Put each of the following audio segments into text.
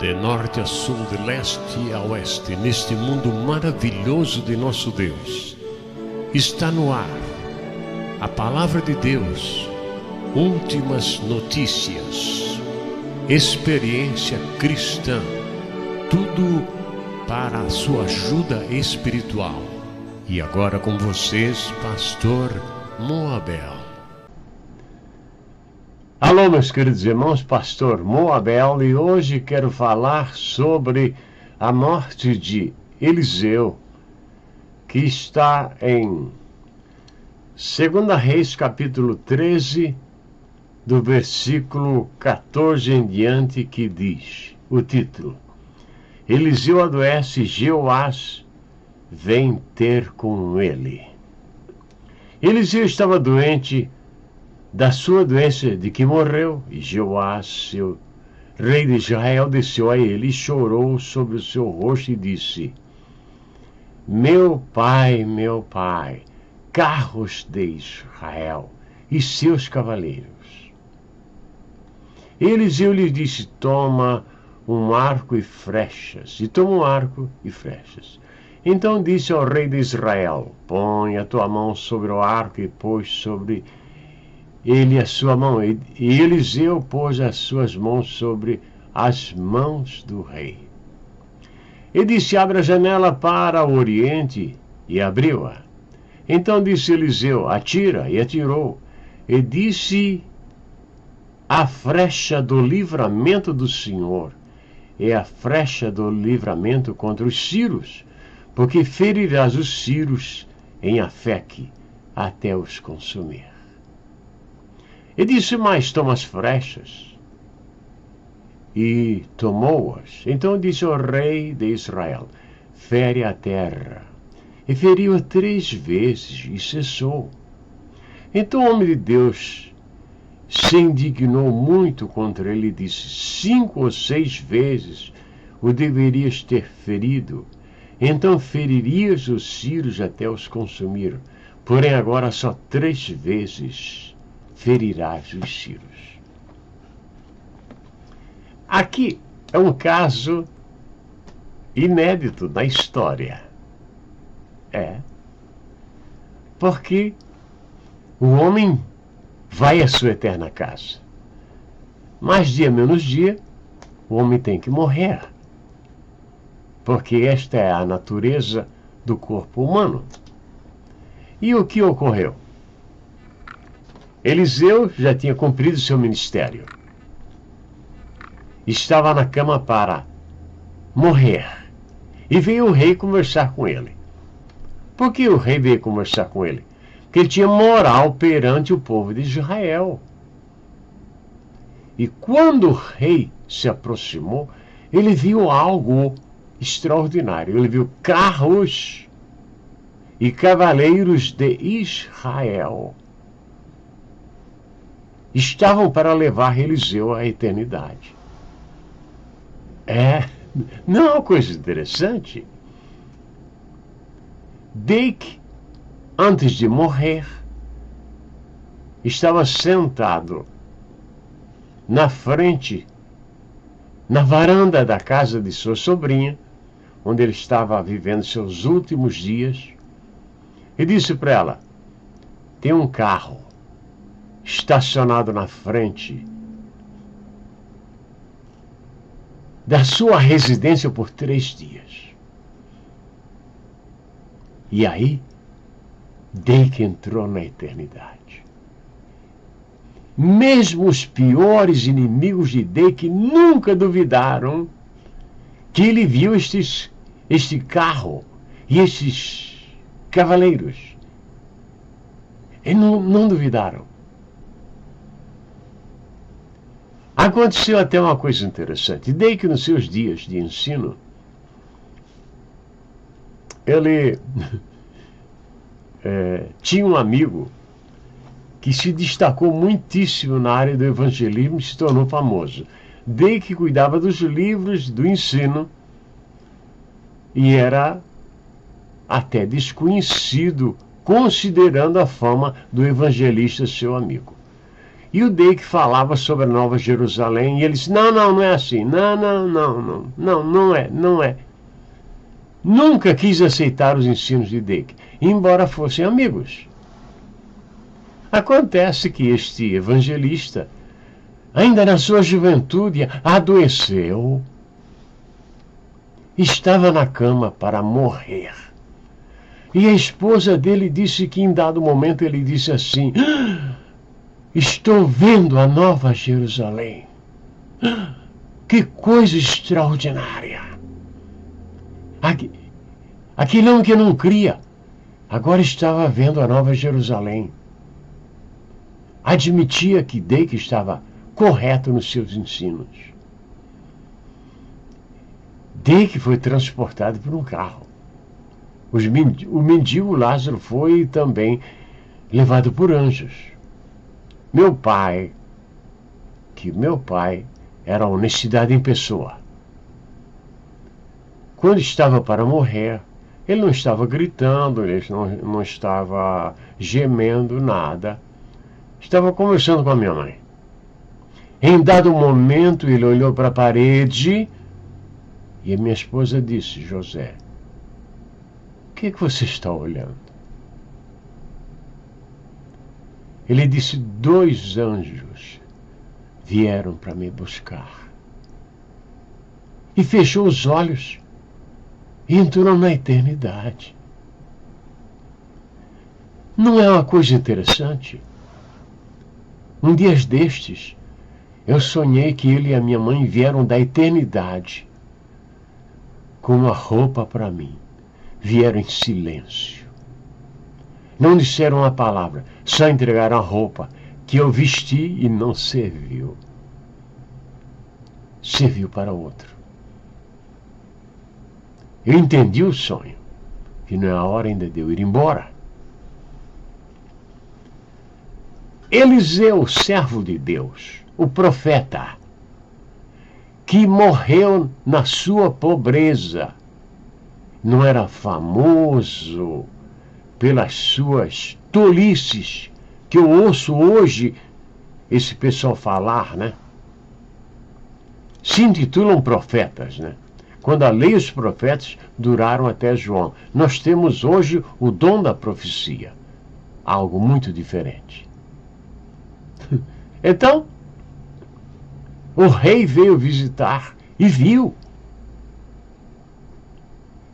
de norte a sul, de leste a oeste, neste mundo maravilhoso de nosso Deus. Está no ar a Palavra de Deus, últimas notícias, experiência cristã, tudo para a sua ajuda espiritual. E agora com vocês, Pastor Moabel. Alô, meus queridos irmãos, Pastor Moabel, e hoje quero falar sobre a morte de Eliseu, que está em 2 Reis, capítulo 13, do versículo 14 em diante, que diz, o título: Eliseu adoece e Jeoás vem ter com ele. Eliseu estava doente da sua doença de que morreu, e Jeoás, seu rei de Israel, desceu a ele e chorou sobre o seu rosto e disse: meu pai, carros de Israel e seus cavaleiros. Eliseu lhe disse: toma um arco e flechas. E toma um arco e flechas. Então disse ao rei de Israel: põe a tua mão sobre o arco, e pôs sobre ele a sua mão. E Eliseu pôs as suas mãos sobre as mãos do rei. E disse: abre a janela para o oriente, e abriu-a. Então disse Eliseu: atira, e atirou. E disse: a flecha do livramento do Senhor é a flecha do livramento contra os sírios, porque ferirás os sírios em Afeque até os consumir. E disse mais: toma as flechas. E tomou-as. Então disse ao rei de Israel: fere a terra. E feriu-a 3 vezes e cessou. Então o homem de Deus se indignou muito contra ele e disse: 5 ou 6 vezes o deverias ter ferido. Então feririas os sírios até os consumir. Porém agora só 3 vezes ferirás os sírios. Aqui é um caso inédito na história. Porque o homem vai à sua eterna casa. Mais dia menos dia, o homem tem que morrer. Porque esta é a natureza do corpo humano. E o que ocorreu? Eliseu já tinha cumprido seu ministério. Estava na cama para morrer. E veio o rei conversar com ele. Por que o rei veio conversar com ele? Porque ele tinha moral perante o povo de Israel. E quando o rei se aproximou, ele viu algo extraordinário. Ele viu carros e cavaleiros de Israel. Estavam para levar Eliseu à eternidade. Não é uma coisa interessante? Deik, antes de morrer, estava sentado na frente, na varanda da casa de sua sobrinha, onde ele estava vivendo seus últimos dias, e disse para ela: tem um carro estacionado na frente da sua residência por 3 dias. E aí, Deik entrou na eternidade. Mesmo os piores inimigos de Deik nunca duvidaram que ele viu este carro e estes cavaleiros. E não duvidaram. Aconteceu até uma coisa interessante. Deik, nos seus dias de ensino, ele tinha um amigo que se destacou muitíssimo na área do evangelismo e se tornou famoso. Deik cuidava dos livros do ensino e era até desconhecido, considerando a fama do evangelista seu amigo. E o Dake falava sobre a Nova Jerusalém, e ele disse, não é assim, não é. Nunca quis aceitar os ensinos de Dake, embora fossem amigos. Acontece que este evangelista, ainda na sua juventude, adoeceu. Estava na cama para morrer. E a esposa dele disse que em dado momento ele disse assim, estou vendo a Nova Jerusalém. Que coisa extraordinária. Aquele homem que não cria, agora estava vendo a Nova Jerusalém. Admitia que Dake estava correto nos seus ensinos. Dake foi transportado por um carro. O mendigo Lázaro foi também levado por anjos. Meu pai era a honestidade em pessoa. Quando estava para morrer, ele não estava gritando, ele não estava gemendo, nada. Estava conversando com a minha mãe. Em dado momento, ele olhou para a parede e a minha esposa disse, José, o que você está olhando? Ele disse, 2 anjos vieram para me buscar. E fechou os olhos e entrou na eternidade. Não é uma coisa interessante? Um dia destes, eu sonhei que ele e a minha mãe vieram da eternidade com uma roupa para mim. Vieram em silêncio. Não disseram uma palavra, só entregaram a roupa que eu vesti e não serviu. Serviu para outro. Eu entendi o sonho, que não é a hora ainda de eu ir embora. Eliseu, servo de Deus, o profeta, que morreu na sua pobreza, não era famoso pelas suas tolices, que eu ouço hoje esse pessoal falar, né? Se intitulam profetas, né? Quando a lei e os profetas duraram até João. Nós temos hoje o dom da profecia, algo muito diferente. Então, o rei veio visitar e viu.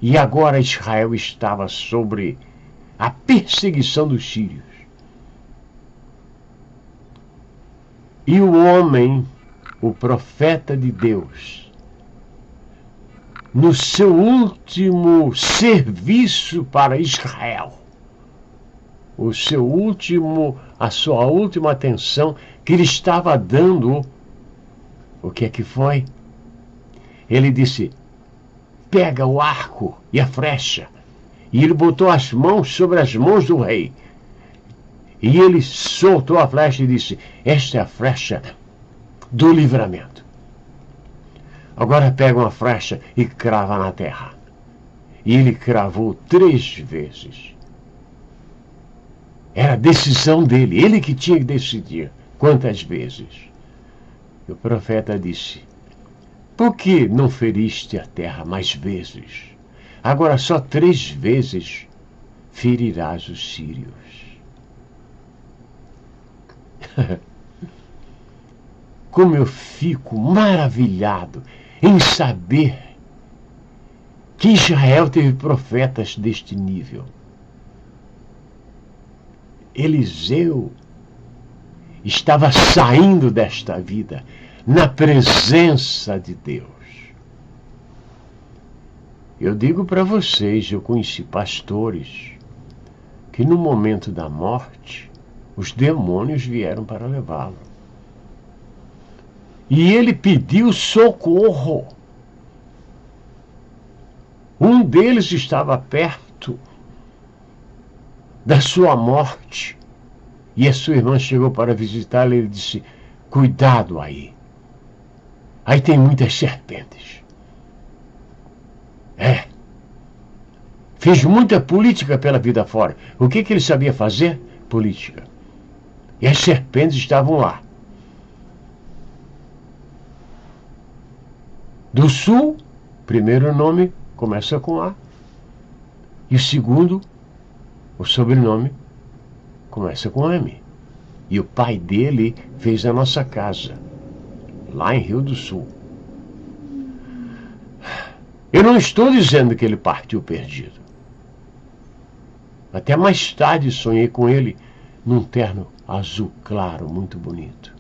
E agora Israel estava sobre a perseguição dos sírios. E o homem, o profeta de Deus, no seu último serviço para Israel, a sua última atenção que ele estava dando, o que é que foi? Ele disse, pega o arco e a flecha. E ele botou as mãos sobre as mãos do rei. E ele soltou a flecha e disse, esta é a flecha do livramento. Agora pega uma flecha e crava na terra. E ele cravou 3 vezes. Era a decisão dele, ele que tinha que decidir quantas vezes. E o profeta disse, por que não feriste a terra mais vezes? Agora só 3 vezes ferirás os sírios. Como eu fico maravilhado em saber que Israel teve profetas deste nível. Eliseu estava saindo desta vida na presença de Deus. Eu digo para vocês, eu conheci pastores que no momento da morte, os demônios vieram para levá-lo. E ele pediu socorro. Um deles estava perto da sua morte. E a sua irmã chegou para visitá-lo e ele disse, cuidado aí. Aí tem muitas serpentes. Fez muita política pela vida fora. O que ele sabia fazer? Política. E as serpentes estavam lá. Do Sul, primeiro nome começa com A. E o segundo, o sobrenome, começa com M. E o pai dele fez a nossa casa, lá em Rio do Sul. Eu não estou dizendo que ele partiu perdido. Até mais tarde sonhei com ele num terno azul claro, muito bonito.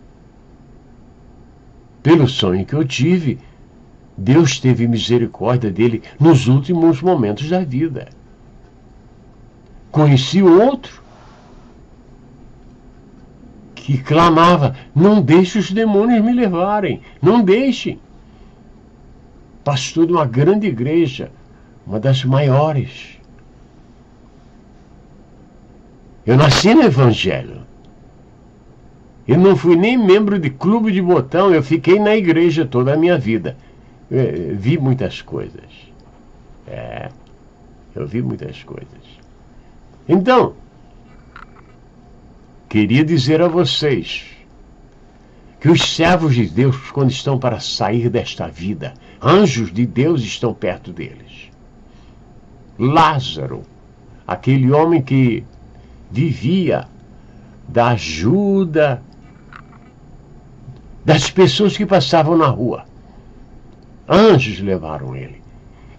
Pelo sonho que eu tive, Deus teve misericórdia dele nos últimos momentos da vida. Conheci outro que clamava: não deixe os demônios me levarem, não deixem. Pastor de uma grande igreja, uma das maiores. Eu nasci no Evangelho. Eu não fui nem membro de clube de botão, eu fiquei na igreja toda a minha vida. Vi muitas coisas. Eu vi muitas coisas. Então, queria dizer a vocês que os servos de Deus, quando estão para sair desta vida, anjos de Deus estão perto deles. Lázaro, aquele homem que vivia da ajuda das pessoas que passavam na rua. Anjos levaram ele.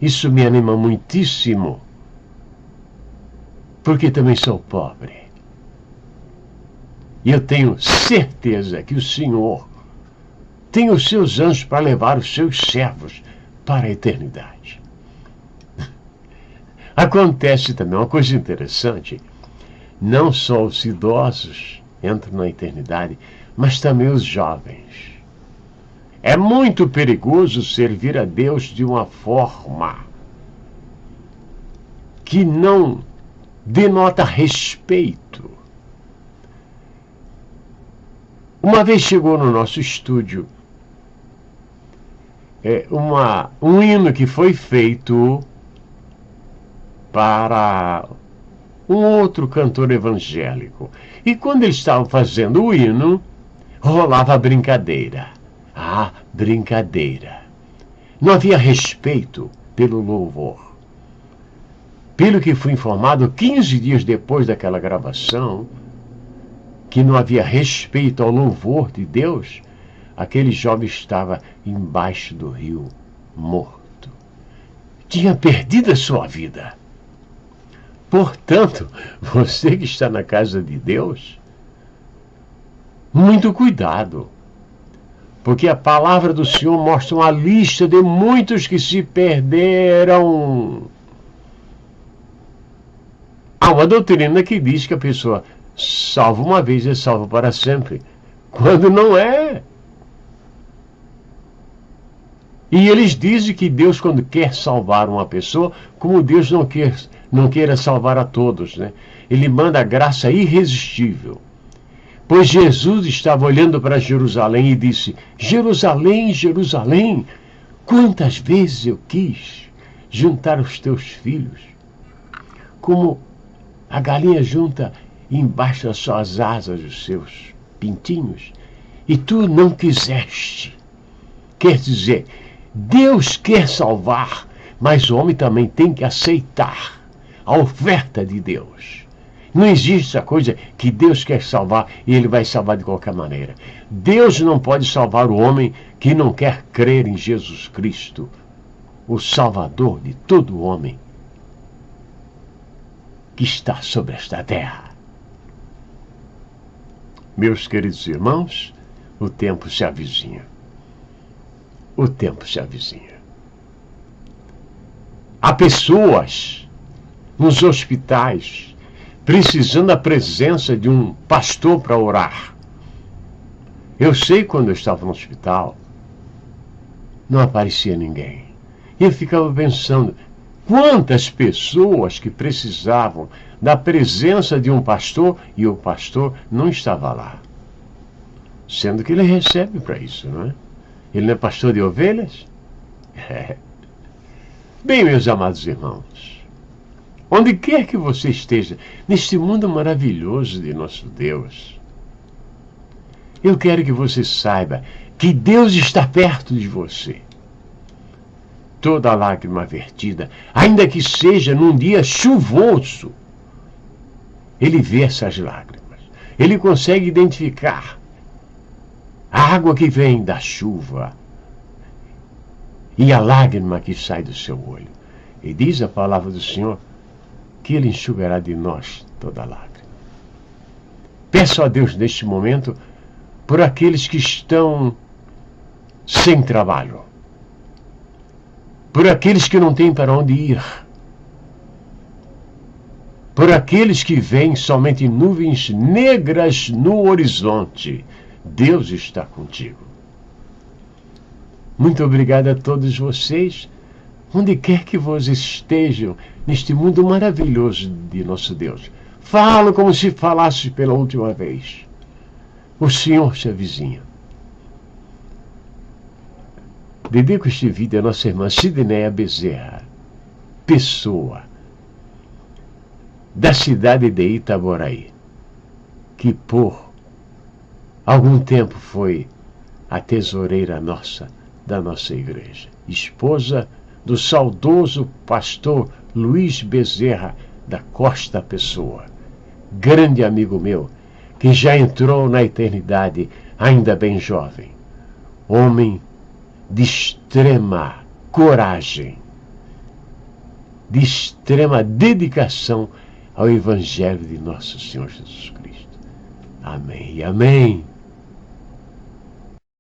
Isso me anima muitíssimo, porque também sou pobre. E eu tenho certeza que o Senhor tem os seus anjos para levar os seus servos para a eternidade. Acontece também uma coisa interessante. Não só os idosos entram na eternidade, mas também os jovens. É muito perigoso servir a Deus de uma forma que não denota respeito. Uma vez chegou no nosso estúdio um hino que foi feito para um outro cantor evangélico. E quando eles estavam fazendo o hino, rolava a brincadeira. Ah, brincadeira. Não havia respeito pelo louvor. Pelo que fui informado, 15 dias depois daquela gravação, que não havia respeito ao louvor de Deus, aquele jovem estava embaixo do rio, morto. Tinha perdido a sua vida. Portanto, você que está na casa de Deus, muito cuidado, porque a palavra do Senhor mostra uma lista de muitos que se perderam. Há uma doutrina que diz que a pessoa salva uma vez é salva para sempre, quando não é. E eles dizem que Deus, quando quer salvar uma pessoa, como Deus não queira salvar a todos, né? Ele manda a graça irresistível. Pois Jesus estava olhando para Jerusalém e disse: Jerusalém, Jerusalém, quantas vezes eu quis juntar os teus filhos, como a galinha junta embaixo das suas asas os seus pintinhos, e tu não quiseste. Quer dizer, Deus quer salvar, mas o homem também tem que aceitar a oferta de Deus. Não existe essa coisa que Deus quer salvar e ele vai salvar de qualquer maneira. Deus não pode salvar o homem que não quer crer em Jesus Cristo, o Salvador de todo homem que está sobre esta terra. Meus queridos irmãos, o tempo se avizinha. O tempo se avizinha. Há pessoas nos hospitais precisando da presença de um pastor para orar. Eu sei, quando eu estava no hospital, não aparecia ninguém. E eu ficava pensando, quantas pessoas que precisavam da presença de um pastor e o pastor não estava lá. Sendo que ele recebe para isso, não é? Ele não é pastor de ovelhas? Bem, meus amados irmãos, onde quer que você esteja, neste mundo maravilhoso de nosso Deus, eu quero que você saiba que Deus está perto de você. toda lágrima vertida, ainda que seja num dia chuvoso, ele vê essas lágrimas. Ele consegue identificar a água que vem da chuva e a lágrima que sai do seu olho. E diz a palavra do Senhor que Ele enxugará de nós toda lágrima. Peço a Deus neste momento por aqueles que estão sem trabalho, por aqueles que não têm para onde ir, por aqueles que veem somente nuvens negras no horizonte. Deus está contigo. Muito obrigado a todos vocês, onde quer que vocês estejam, neste mundo maravilhoso de nosso Deus. Falo como se falasse pela última vez. O Senhor se avizinha. Dedico este vídeo à nossa irmã Sidneia Bezerra, pessoa da cidade de Itaboraí, que por algum tempo foi a tesoureira da nossa igreja, esposa do saudoso pastor Luiz Bezerra da Costa Pessoa, grande amigo meu, que já entrou na eternidade ainda bem jovem, homem de extrema coragem, de extrema dedicação ao Evangelho de nosso Senhor Jesus Cristo. Amém e amém.